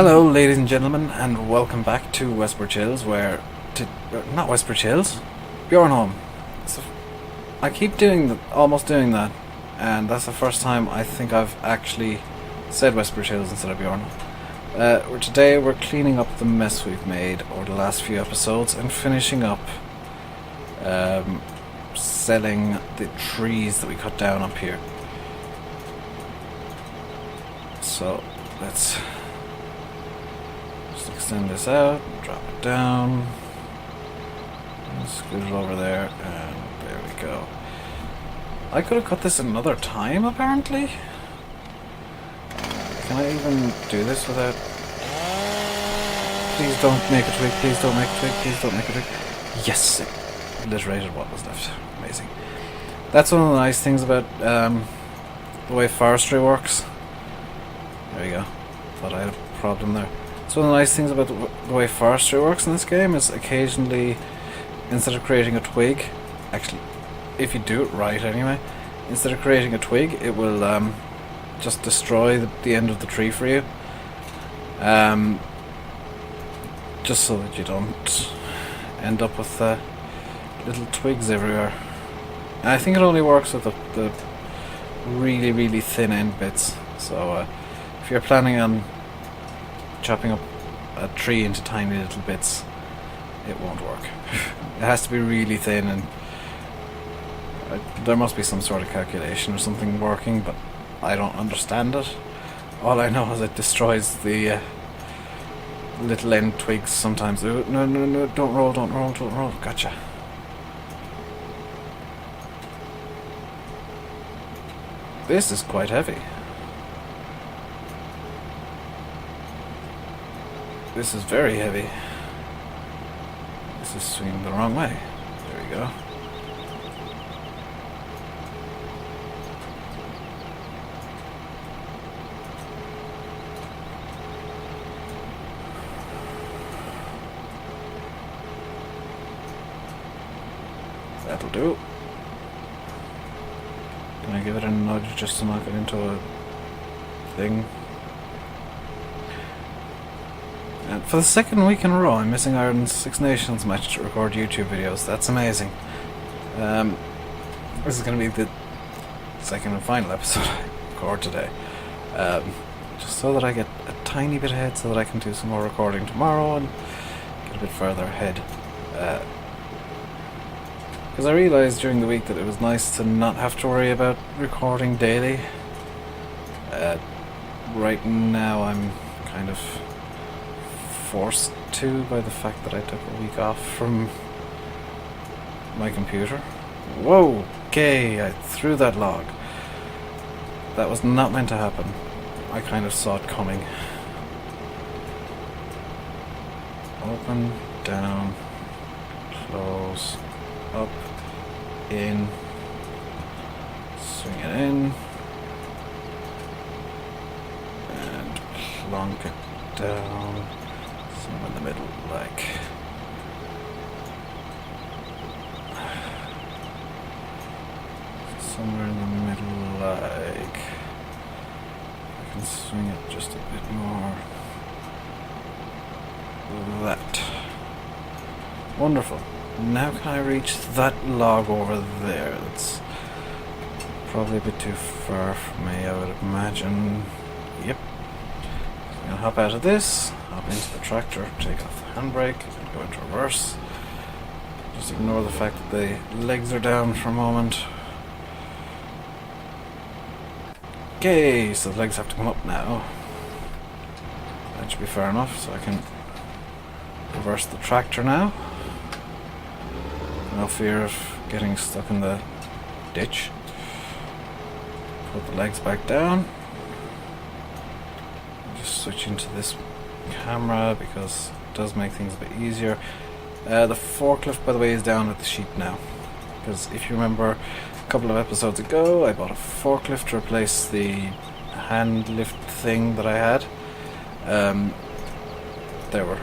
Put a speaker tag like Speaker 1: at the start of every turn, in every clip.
Speaker 1: Hello, ladies and gentlemen, and welcome back to Westbridge Hills, not Westbridge Hills, Bjornholm. So, I keep almost doing that, and that's the first time I think I've actually said Westbridge Hills instead of Bjornholm. Today we're cleaning up the mess we've made over the last few episodes and finishing up selling the trees that we cut down up here. So, let's just extend this out, drop it down, and scoot it over there, and there we go. I could have cut this another time, apparently. Can I even do this without... Please don't make a twig, please don't make a twig, please don't make a twig. Yes, it obliterated what was left. Amazing. That's one of the nice things about the way forestry works. There you go. Thought I had a problem there. So one of the nice things about the way forestry works in this game is occasionally, instead of creating a twig, actually, if you do it right anyway, instead of creating a twig, it will just destroy the end of the tree for you. Just so that you don't end up with little twigs everywhere. And I think it only works with the really, really thin end bits. So if you're planning on chopping up a tree into tiny little bits, it won't work. It has to be really thin, and there must be some sort of calculation or something working, but I don't understand it. All I know is it destroys the little end twigs sometimes. No, don't roll, don't roll, don't roll. Gotcha. This is quite heavy. This is very heavy. This is swinging the wrong way. There we go. That'll do. Can I give it a nudge just to knock it into a thing? And for the second week in a row, I'm missing Ireland's Six Nations match to record YouTube videos. That's amazing. This is going to be the second and final episode I record today. Just so that I get a tiny bit ahead, so that I can do some more recording tomorrow and get a bit further ahead. Because I realised during the week that it was nice to not have to worry about recording daily. Right now I'm kind of forced to by the fact that I took a week off from my computer. Whoa! Okay, I threw that log. That was not meant to happen. I kind of saw it coming. Open, down, close, up, in, swing it in, and plonk it down. Somewhere in the middle, like somewhere in the middle, like I can swing it just a bit more. That. Wonderful. Now can I reach that log over there? That's probably a bit too far for me, I would imagine. Yep. So I'm gonna hop out of this. Hop into the tractor, take off the handbrake, and go into reverse. Just ignore the fact that the legs are down for a moment. Okay, so the legs have to come up now. That should be fair enough, so I can reverse the tractor now. No fear of getting stuck in the ditch. Put the legs back down. Just switch into this camera because it does make things a bit easier. The forklift, by the way, is down at the sheep now, because if you remember a couple of episodes ago I bought a forklift to replace the hand lift thing that I had. There were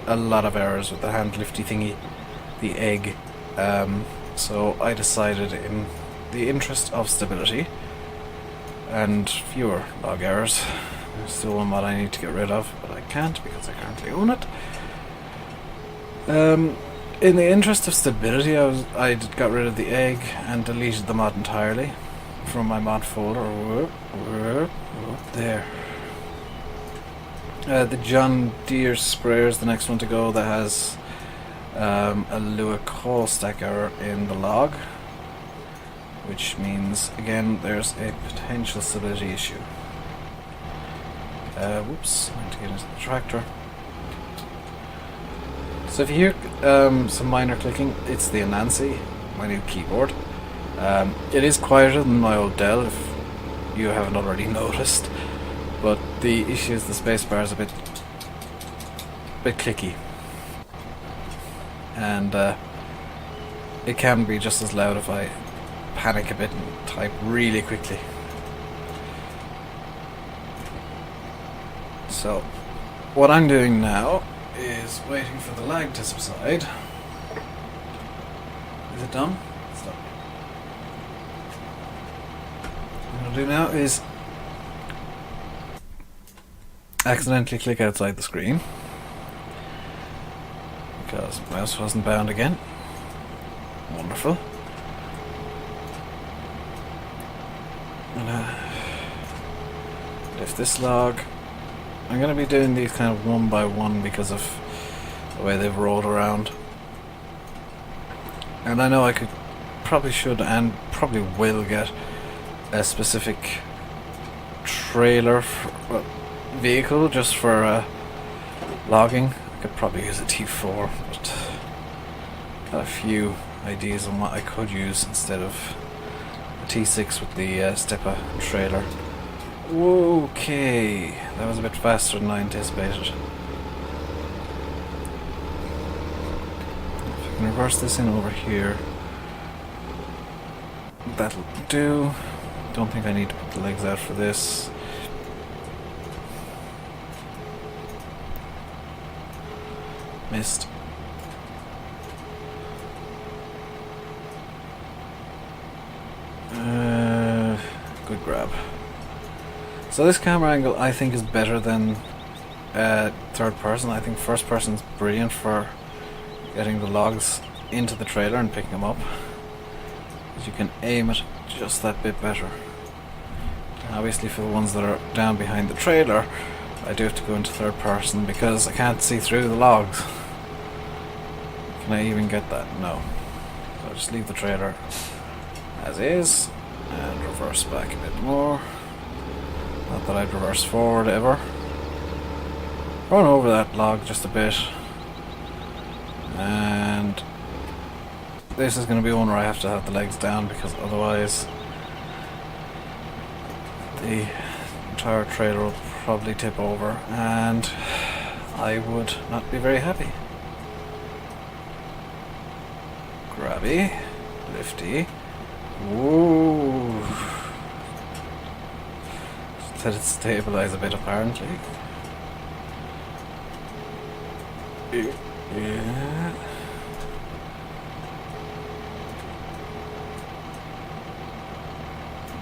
Speaker 1: a lot of errors with the hand lifty thingy, the egg, so I decided, in the interest of stability and fewer log errors, There's still one mod I need to get rid of, but I can't because I currently own it. In the interest of stability, I got rid of the egg and deleted the mod entirely from my mod folder. Whoop, there. The John Deere sprayer is the next one to go. That has a Lua coal stacker in the log, which means again there's a potential stability issue. Whoops, I need to get into the tractor. So if you hear some minor clicking, it's the Anansi, my new keyboard. It is quieter than my old Dell, if you haven't already noticed, but the issue is the spacebar is a bit clicky, and it can be just as loud if I panic a bit and type really quickly. So what I'm doing now is waiting for the lag to subside. Is it done? It's done. What I'll do now is accidentally click outside the screen because the mouse wasn't bound again. Wonderful. And lift this log. I'm going to be doing these kind of one by one because of the way they've rolled around. And I know I probably should and probably will get a specific trailer vehicle just for logging. I could probably use a T4, but got a few ideas on what I could use instead of a T6 with the stepper trailer. Okay, that was a bit faster than I anticipated. If I can reverse this in over here, that'll do. Don't think I need to put the legs out for this. Missed. Good grab. So this camera angle I think is better than third person. I think first person is brilliant for getting the logs into the trailer and picking them up, because you can aim it just that bit better. And obviously for the ones that are down behind the trailer, I do have to go into third person because I can't see through the logs. Can I even get that? No. So I'll just leave the trailer as is and reverse back a bit more. Not that I'd reverse forward ever. Run over that log just a bit. And this is going to be one where I have to have the legs down, because otherwise the entire trailer will probably tip over and I would not be very happy. Grabby, lifty. Whoa. Let it stabilize a bit apparently. Yeah.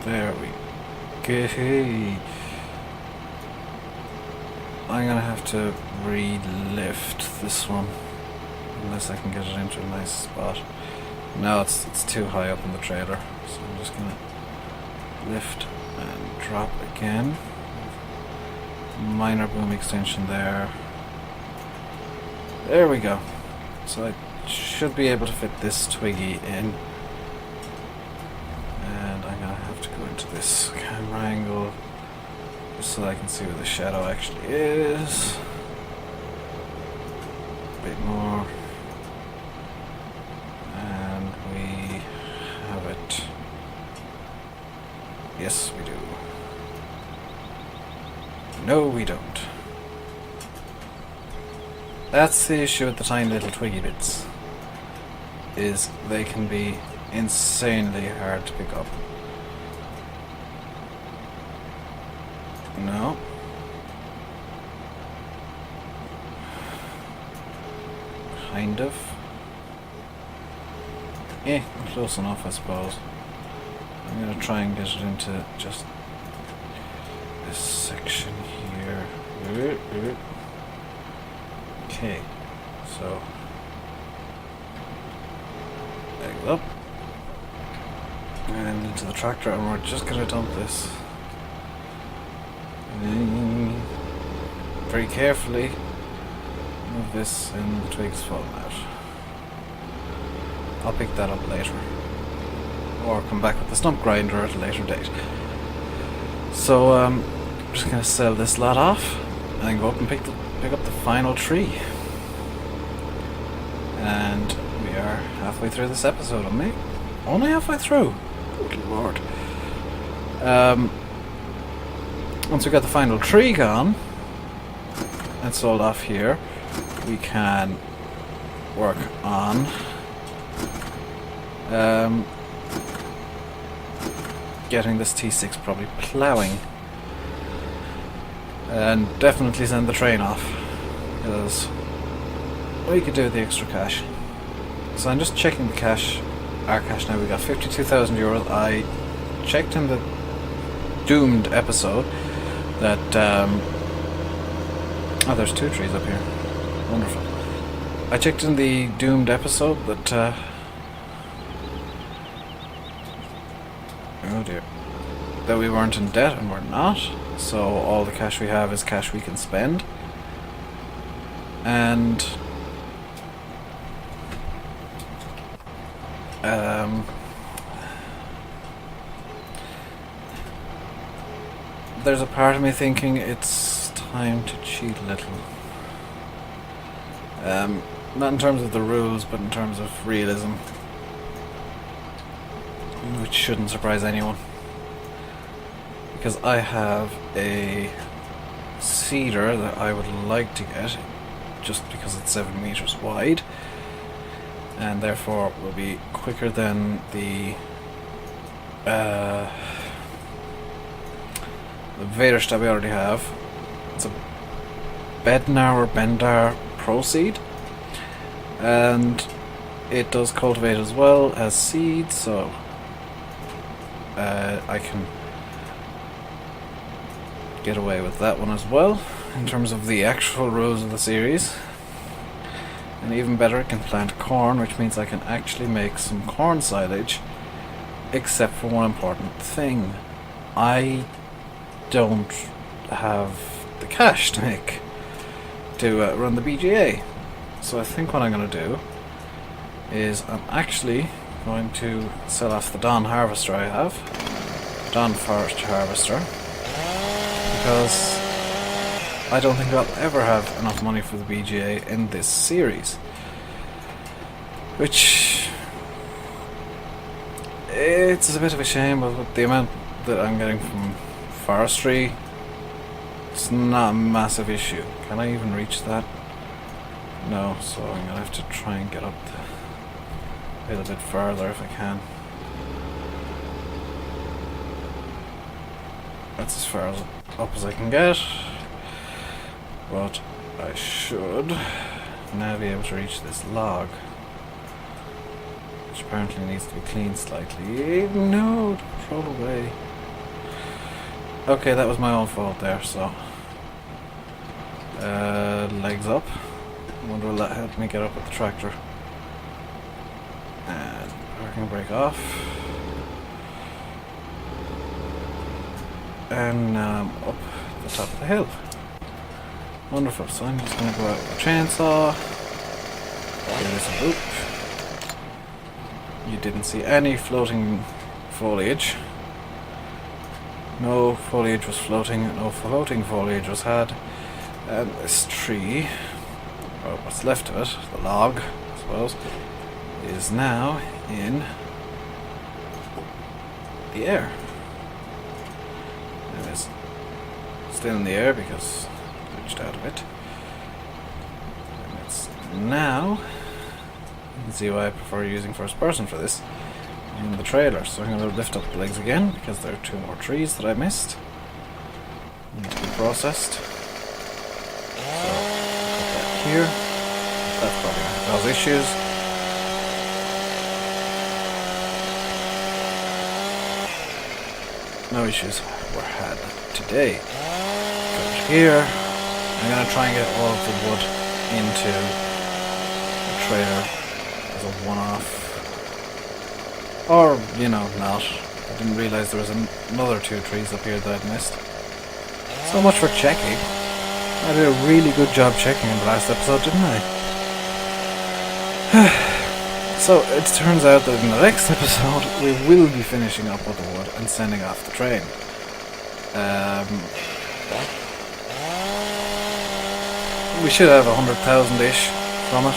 Speaker 1: There we go. I'm gonna have to re-lift this one unless I can get it into a nice spot. No, it's too high up in the trailer, so I'm just gonna lift and drop again. Minor boom extension there. There we go. So I should be able to fit this twiggy in. And I'm gonna have to go into this camera angle just so I can see where the shadow actually is. A bit more. And we have it. Yes, we do. No, we don't. That's the issue with the tiny little twiggy bits, is they can be insanely hard to pick up. No. Kind of. Eh, close enough I suppose. I'm going to try and get it into just this section here. Okay, so legs up and into the tractor, and we're just going to dump this very carefully. Move this and the twigs falling out. I'll pick that up later, or come back with the stump grinder at a later date. So I'm just going to sell this lot off and then go up and pick up the final tree. And we are halfway through this episode, on me. Only halfway through. Good lord. Once we got the final tree gone and sold off here, we can work on getting this T6 probably ploughing, and definitely send the train off, because we could do with the extra cash. So I'm just checking the cash, our cash now. We got 52,000 euros. I checked in the doomed episode that oh, there's two trees up here. Wonderful. I checked in the doomed episode that oh dear, that we weren't in debt, and we're not. So all the cash we have is cash we can spend. And there's a part of me thinking it's time to cheat a little. Not in terms of the rules, but in terms of realism, which shouldn't surprise anyone. Because I have a seeder that I would like to get, just because it's 7 meters wide, and therefore will be quicker than the Vaderstad we already have. It's a Bendar Pro Seed, and it does cultivate as well as seed, so I can get away with that one as well in terms of the actual rules of the series. And even better, it can plant corn, which means I can actually make some corn silage, except for one important thing: I don't have the cash to run the BGA. So I think what I'm going to do is I'm actually going to sell off the Don harvester I have, Don forest harvester, because I don't think I'll ever have enough money for the BGA in this series, which it's a bit of a shame, but with the amount that I'm getting from forestry, it's not a massive issue. Can I even reach that? No, so I'm gonna have to try and get up a little bit further if I can. That's as far up as I can get, but I should now be able to reach this log, which apparently needs to be cleaned slightly. No, don't throw it away. Okay, that was my own fault there, so legs up. I wonder will that help me get up with the tractor. And parking brake off. And now I'm up the top of the hill. Wonderful, so I'm just going to go out with a chainsaw. Give this a loop. You didn't see any floating foliage. No foliage was floating, no floating foliage was had. And this tree, or what's left of it, the log, I suppose, is now in the air. It is still in the air because I glitched out of it. And it's now, you can see why I prefer using first person for this, in the trailer. So I'm going to lift up the legs again because there are 2 more trees that I missed. Need to be processed. So, put that here. That's probably going to cause issues. No issues. were had today. Go to here. I'm going to try and get all of the wood into the trailer as a one-off. Or, you know, not. I didn't realise there was another 2 trees up here that I'd missed. So much for checking. I did a really good job checking in the last episode, didn't I? So, it turns out that in the next episode, we will be finishing up with the wood and sending off the train. We should have 100,000-ish from it.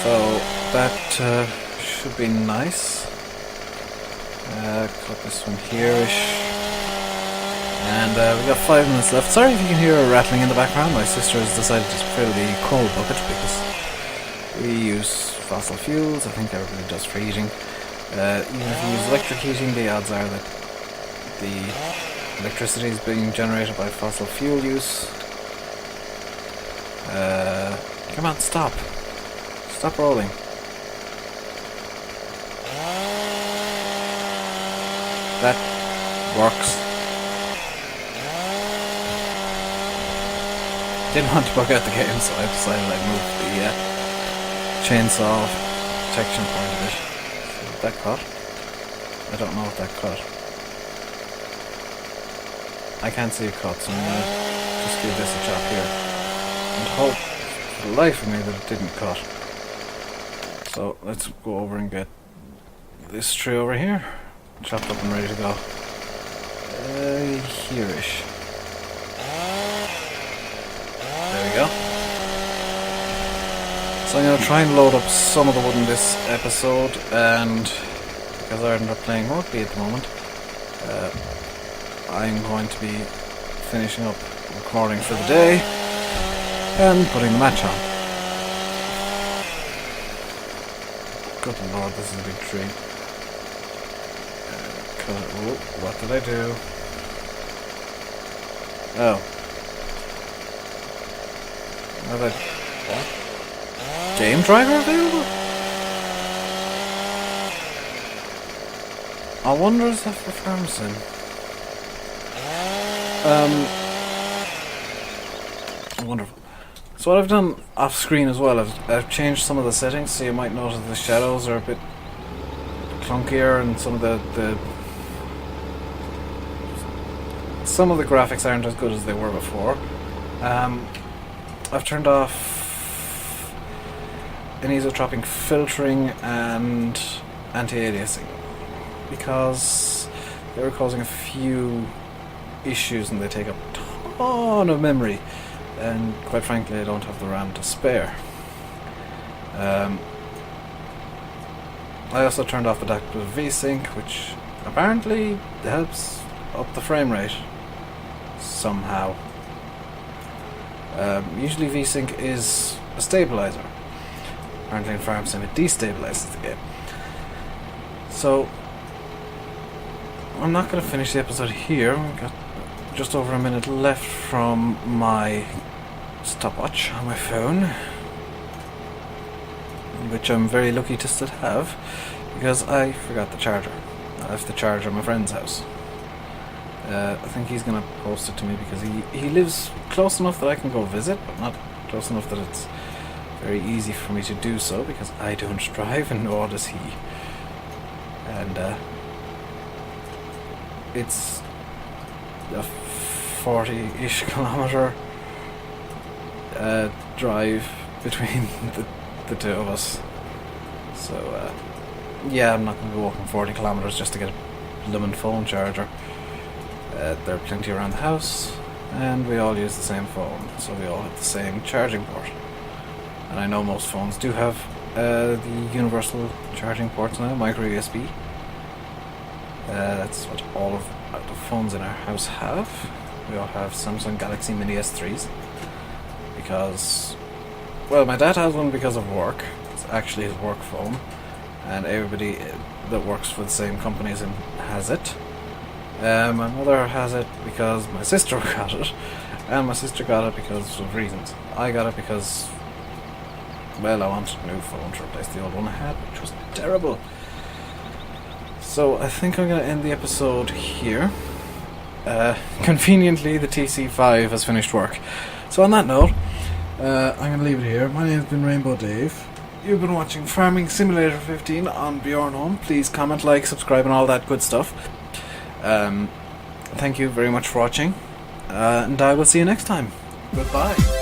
Speaker 1: So, that should be nice. Cut this one here-ish. And we got 5 minutes left. Sorry if you can hear a rattling in the background. My sister has decided to fill the coal bucket because we use fossil fuels. I think everybody does for heating. Even if you use electric heating, the odds are that the electricity is being generated by fossil fuel use. Come on, stop. Stop rolling. That works. Didn't want to bug out the game, so I decided I'd move the chainsaw protection point of it. So that cut? I don't know if that cut. I can't see a cut, so I'm going to just give this a chop here. And hope for the life of me that it didn't cut. So let's go over and get this tree over here. Chopped up and ready to go. Here-ish. There we go. So I'm going to try and load up some of the wood in this episode, and because Ireland are playing rugby at the moment, I'm going to be finishing up recording for the day and putting the match on. Good lord, this is a big tree. What did I do? Oh. I have a game driver available? I wonder is that for farm sim? Wonderful. So what I've done off screen as well, I've changed some of the settings, so you might notice the shadows are a bit clunkier and some of the graphics aren't as good as they were before. I've turned off anisotropic filtering and anti-aliasing because they were causing a few issues and they take up a ton of memory, and quite frankly I don't have the RAM to spare. I also turned off adaptive VSync, which apparently helps up the frame rate somehow. Usually VSync is a stabilizer. Apparently in Farm Sim it destabilizes the game. So I'm not going to finish the episode here. We've got just over a minute left from my stopwatch on my phone, which I'm very lucky to still have because I forgot the charger. I left the charger at my friend's house. I think he's going to post it to me because he lives close enough that I can go visit, but not close enough that it's very easy for me to do so because I don't drive and nor does he. And it's a 40-ish kilometer drive between the two of us. So yeah, I'm not going to be walking 40 kilometers just to get a blooming phone charger. There are plenty around the house, and we all use the same phone, so we all have the same charging port. And I know most phones do have the universal charging ports now, micro USB. That's what all of the phones in our house have. We all have Samsung Galaxy Mini S3s because, well, my dad has one because of work. It's actually his work phone, and everybody that works for the same company as him has it. My mother has it because my sister got it, and my sister got it because of reasons. I got it because, well, I wanted a new phone to replace the old one I had, which was terrible. So I think I'm going to end the episode here. Conveniently, the TC5 has finished work. So on that note, I'm going to leave it here. My name has been Rainbow Dave. You've been watching Farming Simulator 15 on Bjornholm. Please comment, like, subscribe and all that good stuff. Thank you very much for watching. And I will see you next time. Goodbye.